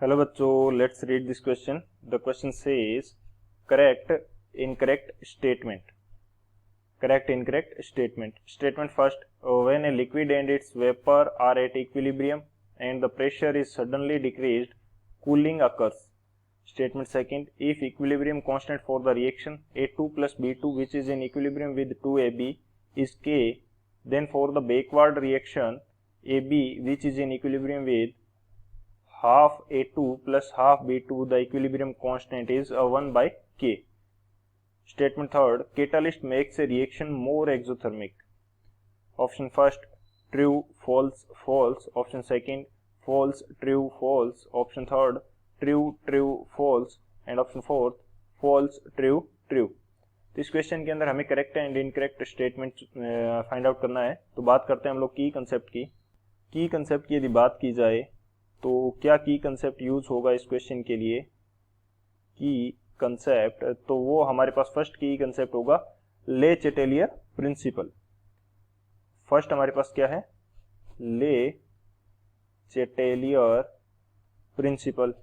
Hello बच्चों, let's read this question. The question says correct incorrect statement. Correct incorrect statement. Statement first, when a liquid and its vapor are at equilibrium and the pressure is suddenly decreased, cooling occurs. Statement second, if equilibrium constant for the reaction A2 plus B2 which is in equilibrium with 2AB is K, then for the backward reaction AB which is in equilibrium with half A2 plus half B2 the equilibrium constant is 1 by K. Statement third, catalyst makes a reaction more exothermic. Option first, true, false, false. Option second, false, true, false. Option third, true, true, false. And option fourth, false, true, true. तो इस question के अंदर हमें correct and incorrect statement find out करना है. तो बात करते हैं हम लोग की कंसेप्ट की. की कंसेप्ट की यदि बात की जाए तो क्या की कंसेप्ट यूज होगा इस क्वेश्चन के लिए. की कंसेप्ट, तो वो हमारे पास फर्स्ट की कंसेप्ट होगा ले चेटेलियर प्रिंसिपल. फर्स्ट हमारे पास क्या है, ले चेटेलियर प्रिंसिपल.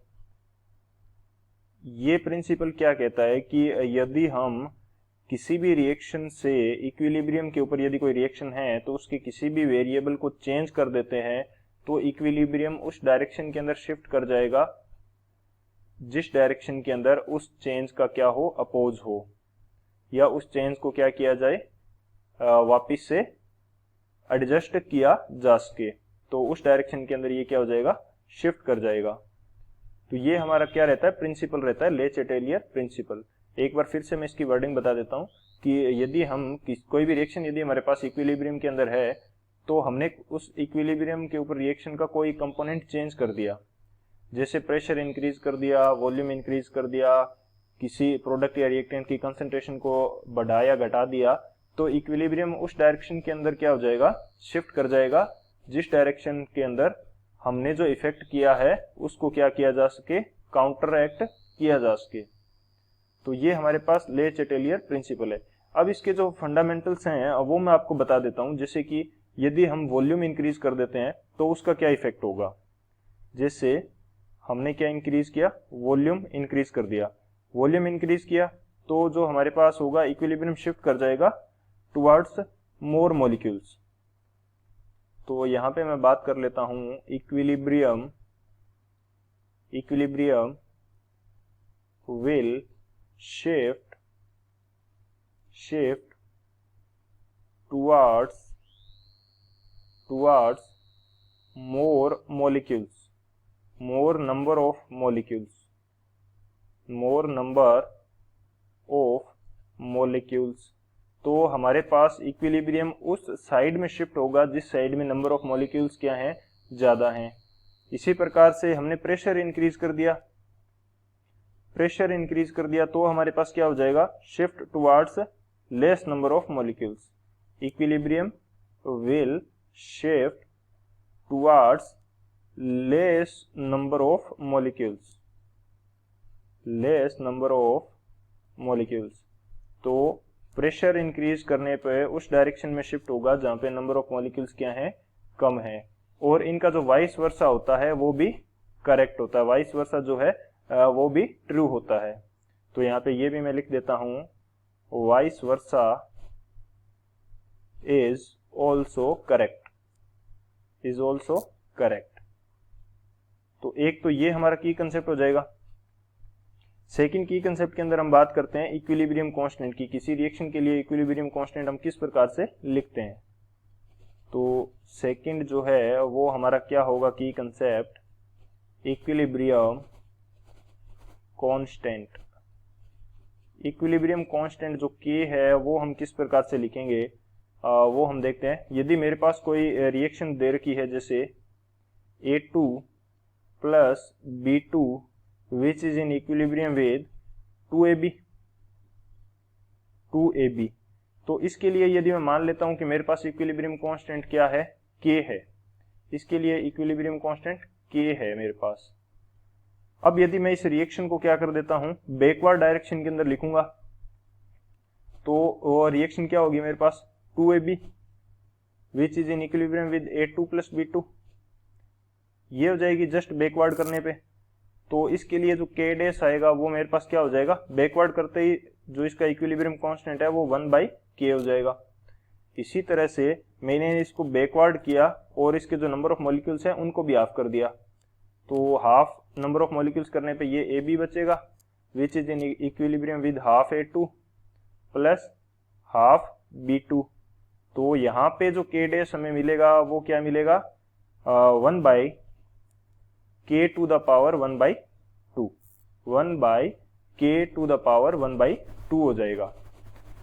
ये प्रिंसिपल क्या कहता है कि यदि हम किसी भी रिएक्शन से इक्विलिब्रियम के ऊपर यदि कोई रिएक्शन है तो उसके किसी भी वेरिएबल को चेंज कर देते हैं तो इक्विलिब्रियम उस डायरेक्शन के अंदर शिफ्ट कर जाएगा जिस डायरेक्शन के अंदर उस चेंज का क्या हो, अपोज हो, या उस चेंज को क्या किया जाए, वापिस से एडजस्ट किया जा सके. तो उस डायरेक्शन के अंदर ये क्या हो जाएगा, शिफ्ट कर जाएगा. तो ये हमारा क्या रहता है, प्रिंसिपल रहता है ले चेटेलियर प्रिंसिपल. एक बार फिर से मैं इसकी वर्डिंग बता देता हूं कि यदि हम कोई भी रिएक्शन यदि हमारे पास इक्विलिब्रियम के अंदर है तो हमने उस इक्विलिब्रियम के ऊपर रिएक्शन का कोई कंपोनेंट चेंज कर दिया, जैसे प्रेशर इंक्रीज कर दिया, वॉल्यूम इंक्रीज कर दिया, किसी प्रोडक्ट या रिएक्टेंट की कंसंट्रेशन को बढ़ाया घटा दिया, तो इक्विलिब्रियम उस डायरेक्शन के अंदर क्या हो जाएगा, शिफ्ट कर जाएगा जिस डायरेक्शन के अंदर हमने जो इफेक्ट किया है उसको क्या किया जा सके, काउंटर एक्ट किया जा सके. तो ये हमारे पास ले चेटेलियर प्रिंसिपल है. अब इसके जो फंडामेंटल्स हैं वो मैं आपको बता देता हूं. जैसे कि यदि हम वॉल्यूम इंक्रीज कर देते हैं तो उसका क्या इफेक्ट होगा. जैसे हमने क्या इंक्रीज किया, वॉल्यूम इंक्रीज कर दिया. वॉल्यूम इंक्रीज किया तो जो हमारे पास होगा, इक्विलिब्रियम शिफ्ट कर जाएगा टुवर्ड्स मोर मॉलिक्यूल्स. तो यहां पे मैं बात कर लेता हूं equilibrium will shift towards more molecules, more number of molecules. तो हमारे पास इक्विलिब्रियम उस साइड में शिफ्ट होगा जिस साइड में नंबर ऑफ मॉलिक्यूल्स क्या हैं, ज्यादा हैं. इसी प्रकार से हमने प्रेशर इंक्रीज कर दिया तो हमारे पास क्या हो जाएगा, shift towards less number of molecules. Equilibrium will shift towards less number of molecules. तो प्रेशर इंक्रीज करने पे उस डायरेक्शन में शिफ्ट होगा जहां पे नंबर ऑफ मॉलिक्यूल्स क्या है, कम है. और इनका जो वाइस वर्सा होता है वो भी करेक्ट होता है, वाइस वर्सा जो है वो भी ट्रू होता है. तो यहाँ पे ये भी मैं लिख देता हूं, vice versa is also correct. तो एक तो ये हमारा की कंसेप्ट हो जाएगा. सेकंड की कंसेप्ट के अंदर हम बात करते हैं इक्विलिब्रियम कांस्टेंट की. किसी रिएक्शन के लिए इक्विलिब्रियम कांस्टेंट हम किस प्रकार से लिखते हैं. तो सेकंड जो है वो हमारा क्या होगा, की concept equilibrium constant. Equilibrium constant जो के है वो हम किस प्रकार से लिखेंगे, वो हम देखते हैं. यदि मेरे पास कोई रिएक्शन दे रखी है जैसे A2 plus B2 which is in equilibrium with 2AB, तो इसके लिए यदि मैं मान लेता हूं कि मेरे पास इक्विलिब्रियम कांस्टेंट क्या है, K है. इसके लिए इक्विलिब्रियम कांस्टेंट K है मेरे पास. अब यदि मैं इस रिएक्शन को क्या कर देता हूं, बैकवर्ड डायरेक्शन के अंदर लिखूंगा तो वो रिएक्शन क्या होगी मेरे पास, 2AB which is in equilibrium with A2 plus B2. ये हो जाएगी जस्ट बैकवर्ड करने पे. तो इसके लिए जो k डैश आएगा वो मेरे पास क्या हो जाएगा, बैकवर्ड करते ही जो इसका इक्विलिब्रियम कांस्टेंट है वो 1/k हो जाएगा। इसी तरह से मैंने इसको बैकवर्ड किया और इसके जो नंबर ऑफ मॉलिक्यूल्स हैं उनको भी हाफ कर दिया, तो हाफ नंबर ऑफ मॉलिक्यूल्स करने पे ये AB बचेगा which is in equilibrium with half A2 plus half B2। तो यहाँ पे जो k डैश हमें मिलेगा वो क्या मिलेगा, 1/k to the power 1/2, 1/k to the power 1/2 हो जाएगा।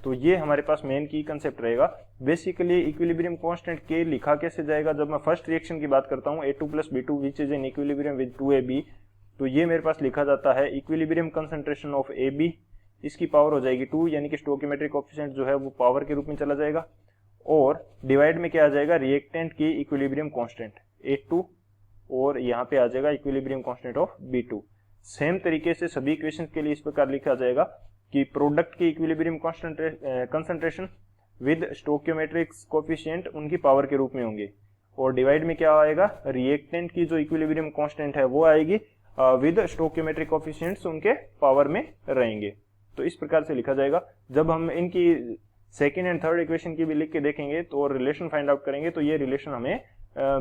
तो ये हमारे पास मेन की कंसेप्ट रहेगा। बेसिकली इक्विलिब्रियम कांस्टेंट k लिखा कैसे जाएगा, जब मैं फर्स्ट रिएक्शन की बात करता हूँ A2 plus B2 which is in equilibrium with 2AB, तो ये मेरे पास लिखा जाता है इक्विलिब्रियम कंसंट्रेशन ऑफ AB, इसकी पावर हो जाएगी 2, यानी कि स्टोइकियोमेट्रिक कोएफिशिएंट जो है वो पावर के रूप में चला जाएगा, और डिवाइड में क्या आ जाएगा, रिएक्टेंट की इक्विलिब्रियम कांस्टेंट A2, और यहाँ पे आ जाएगा equilibrium constant of B2। Same तरीके से सभी इक्वेशंस के लिए इस प्रकार लिखा जाएगा कि प्रोडक्ट की equilibrium concentration with stoichiometric coefficient उनकी पावर के रूप में होंगे, और डिवाइड में क्या आएगा, रिएक्टेंट की जो इक्विलिब्रियम कांस्टेंट है वो आएगी विद स्टोइकियोमेट्रिक कोएफिशिएंट्स उनके पावर में रहेंगे। तो इस प्रकार से लिखा जाएगा। जब हम इनकी सेकेंड एंड थर्ड इक्वेशन की भी लिख के देखेंगे तो रिलेशन फाइंड आउट करेंगे, तो ये रिलेशन हमें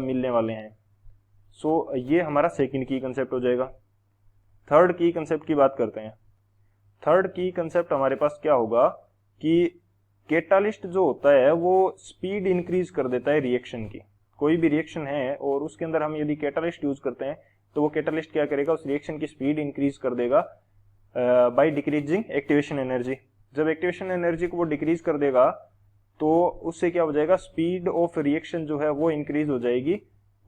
मिलने वाले हैं। सो ये हमारा सेकेंड की कंसेप्ट हो जाएगा। थर्ड की कंसेप्ट की बात करते हैं। थर्ड की कंसेप्ट हमारे पास क्या होगा कि कैटालिस्ट जो होता है वो स्पीड इंक्रीज कर देता है रिएक्शन की। कोई भी रिएक्शन है और उसके अंदर हम यदि कैटालिस्ट यूज करते हैं तो वो कैटालिस्ट क्या करेगा, उस रिएक्शन की स्पीड इंक्रीज कर देगा बाय डिक्रीजिंग एक्टिवेशन एनर्जी। जब एक्टिवेशन एनर्जी को वो डिक्रीज कर देगा तो उससे क्या हो जाएगा, स्पीड ऑफ रिएक्शन जो है वो इंक्रीज हो जाएगी,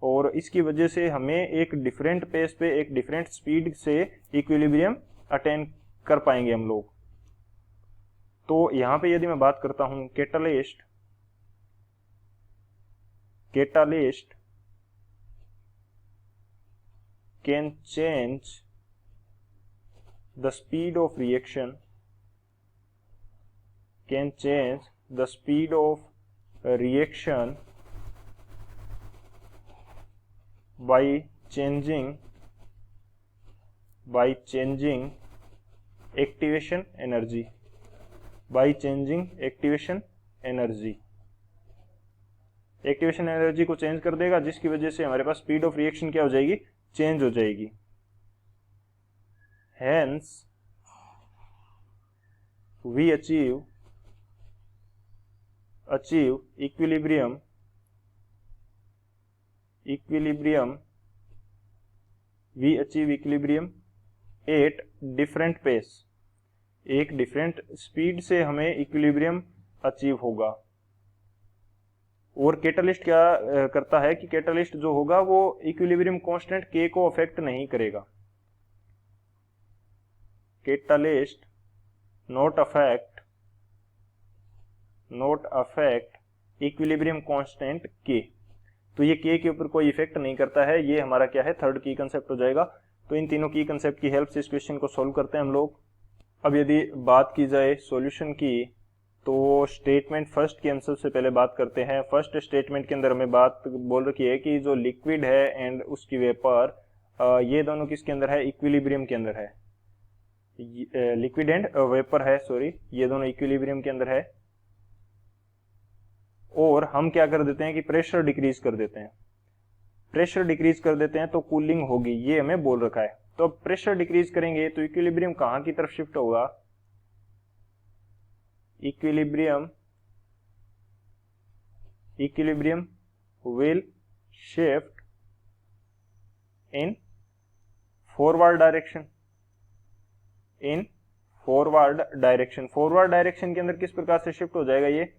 और इसकी वजह से हमें एक डिफरेंट पेस पे एक डिफरेंट स्पीड से इक्विलिब्रियम अटेन कर पाएंगे हम लोग। तो यहां पे यदि मैं बात करता हूं catalyst can change the speed of reaction, can change the speed of reaction by changing activation energy, activation energy को चेंज कर देगा, जिसकी वजह से हमारे पास स्पीड ऑफ रिएक्शन क्या हो जाएगी, चेंज हो जाएगी। Hence we achieve equilibrium at different pace, एक डिफरेंट स्पीड से हमें इक्विलिब्रियम अचीव होगा। और कैटालिस्ट क्या करता है कि कैटालिस्ट जो होगा वो इक्विलिब्रियम कांस्टेंट k को अफेक्ट नहीं करेगा। Catalyst not affect equilibrium constant k, तो ये k के ऊपर कोई इफेक्ट नहीं करता है। ये हमारा क्या है, थर्ड की कंसेप्ट हो जाएगा। तो इन तीनों की कंसेप्ट की हेल्प से इस क्वेश्चन को सॉल्व करते हैं हम लोग। अब यदि बात की जाए सॉल्यूशन की, तो स्टेटमेंट फर्स्ट की हम सबसे पहले बात करते हैं। फर्स्ट स्टेटमेंट के अंदर हमें बात बोल रखी है कि जो लिक्विड है एंड उसकी वेपर, ये दोनों किसके अंदर है, इक्विलिब्रियम के अंदर है। लिक्विड एंड वेपर है, सॉरी, ये दोनों इक्विलिब्रियम के अंदर है। और हम क्या कर देते हैं कि प्रेशर डिक्रीज कर देते हैं। प्रेशर डिक्रीज कर देते हैं तो कूलिंग होगी, ये हमें बोल रखा है। तो अब प्रेशर डिक्रीज करेंगे तो इक्विलिब्रियम कहां की तरफ शिफ्ट होगा, equilibrium will shift in forward direction. Forward direction के अंदर किस प्रकार से शिफ्ट हो जाएगा, ये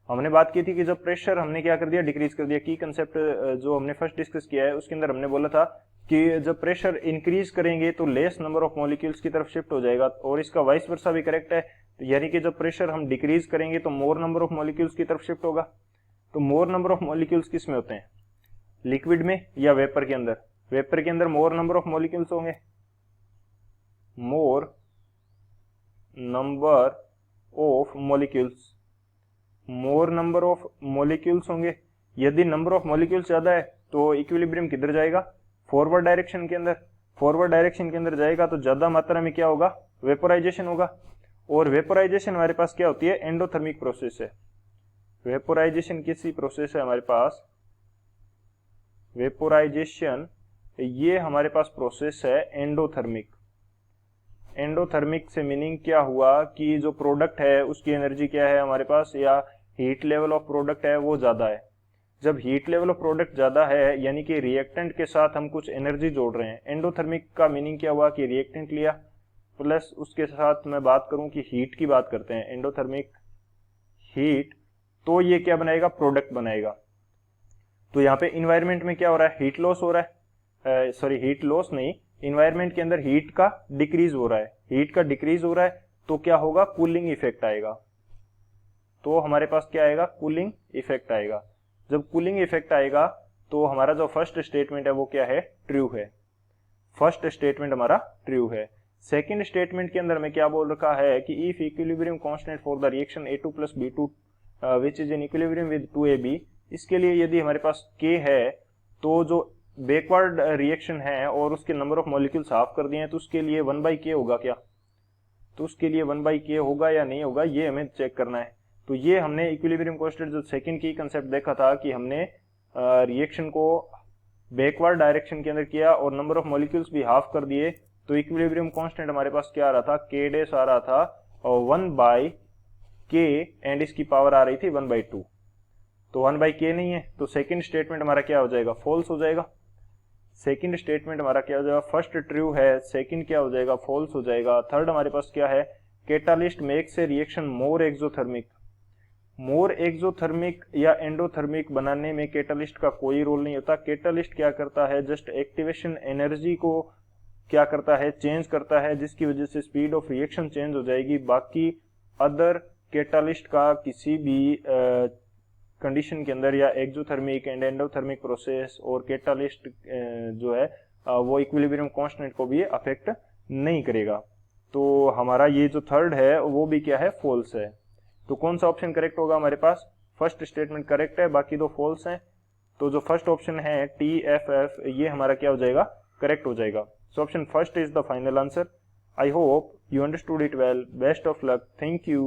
हमने बात की थी कि जब प्रेशर हमने क्या कर दिया, डिक्रीज कर दिया। की कंसेप्ट जो हमने फर्स्ट डिस्कस किया है उसके अंदर हमने बोला था कि जब प्रेशर इंक्रीज करेंगे तो लेस नंबर ऑफ मॉलिक्यूल्स की तरफ शिफ्ट हो जाएगा, और इसका वाइस वर्सा भी करेक्ट है। तो यानी कि जब प्रेशर हम डिक्रीज करेंगे तो मोर नंबर ऑफ मॉलिक्यूल्स की तरफ शिफ्ट होगा। तो मोर नंबर ऑफ मॉलिक्यूल्स किस में होते हैं, लिक्विड में या वेपर के अंदर? वेपर के अंदर मोर नंबर ऑफ मॉलिक्यूल्स होंगे, मोर नंबर ऑफ मॉलिक्यूल्स होंगे। यदि नंबर ऑफ मॉलिक्यूल्स ज्यादा है तो इक्विलिब्रियम किधर जाएगा, फॉरवर्ड डायरेक्शन के अंदर। फॉरवर्ड डायरेक्शन के अंदर जाएगा तो ज्यादा मात्रा में क्या होगा, वेपोराइजेशन होगा। और वेपोराइजेशन हमारे पास क्या होती है, एंडोथर्मिक प्रोसेस है। वेपोराइजेशन किसी प्रोसेस है हमारे पास, वेपोराइजेशन ये हमारे पास प्रोसेस है एंडोथर्मिक। एंडोथर्मिक से मीनिंग क्या हुआ कि जो प्रोडक्ट है उसकी एनर्जी क्या है हमारे पास, या हीट लेवल ऑफ प्रोडक्ट है वो ज्यादा है। जब हीट लेवल ऑफ प्रोडक्ट ज्यादा है यानी कि रिएक्टेंट के साथ हम कुछ एनर्जी जोड़ रहे हैं। एंडोथर्मिक का मीनिंग क्या हुआ कि रिएक्टेंट लिया प्लस उसके साथ मैं बात करूं कि हीट की बात करते हैं, एंडोथर्मिक हीट, तो ये क्या बनाएगा, प्रोडक्ट बनाएगा। तो यहाँ पे इन्वायरमेंट में क्या हो रहा है, हीट लॉस हो रहा है, सॉरी हीट लॉस नहीं, इन्वायरमेंट के अंदर हीट का डिक्रीज हो रहा है। हीट का डिक्रीज हो रहा है तो क्या होगा, कूलिंग इफेक्ट आएगा। तो हमारे पास क्या आएगा, कूलिंग इफेक्ट आएगा। जब कूलिंग इफेक्ट आएगा तो हमारा जो फर्स्ट स्टेटमेंट है वो क्या है, ट्रू है। फर्स्ट स्टेटमेंट हमारा ट्रू है। सेकंड स्टेटमेंट के अंदर में क्या बोल रखा है कि if equilibrium constant for the reaction A2 plus B2 which is in equilibrium with 2AB, इसके लिए यदि हमारे पास K है तो जो बैकवर्ड रिएक्शन है और उसके नंबर ऑफ मॉलिक्यूल्स हाफ कर दिए हैं तो उसके लिए 1/K होगा क्या, तो उसके लिए 1/K होगा या नहीं होगा, ये हमें चेक करना है। तो ये हमने इक्विलिब्रियम कांस्टेंट जो सेकंड की कंसेप्ट देखा था कि हमने रिएक्शन को बैकवर्ड डायरेक्शन के अंदर किया और नंबर ऑफ मॉलिक्यूल्स भी हाफ कर दिए, तो इक्विलिब्रियम कांस्टेंट हमारे पास क्या आ रहा था, K डैश आ रहा था और 1/K एंड इसकी पावर आ रही थी 1/2। तो 1/K नहीं है तो सेकंड स्टेटमेंट हमारा क्या हो जाएगा, फॉल्स हो जाएगा। सेकंड स्टेटमेंट हमारा क्या हो जाएगा, फर्स्ट ट्रू है, सेकंड क्या हो जाएगा, फॉल्स हो जाएगा। थर्ड हमारे पास क्या है, catalyst makes a reaction more exothermic. More exothermic या एंडोथर्मिक बनाने में कैटालिस्ट का कोई रोल नहीं होता। कैटालिस्ट क्या करता है, जस्ट एक्टिवेशन एनर्जी को क्या करता है, चेंज करता है, जिसकी वजह से स्पीड ऑफ रिएक्शन चेंज हो जाएगी। बाकी अदर कैटालिस्ट का किसी भी कंडीशन के अंदर या एक्सोथर्मिक एंड एंडोथर्मिक प्रोसेस और कैटालिस्ट जो है वो इक्विलिब्रियम कांस्टेंट को भी अफेक्ट नहीं करेगा। तो हमारा ये जो थर्ड है वो भी क्या है, फॉल्स है। तो कौन सा ऑप्शन करेक्ट होगा हमारे पास, फर्स्ट स्टेटमेंट करेक्ट है, बाकी दो फॉल्स हैं। तो जो फर्स्ट ऑप्शन है TFF ये हमारा क्या हो जाएगा, करेक्ट हो जाएगा। So option first is the final answer. I hope you understood it well. Best of luck. Thank you.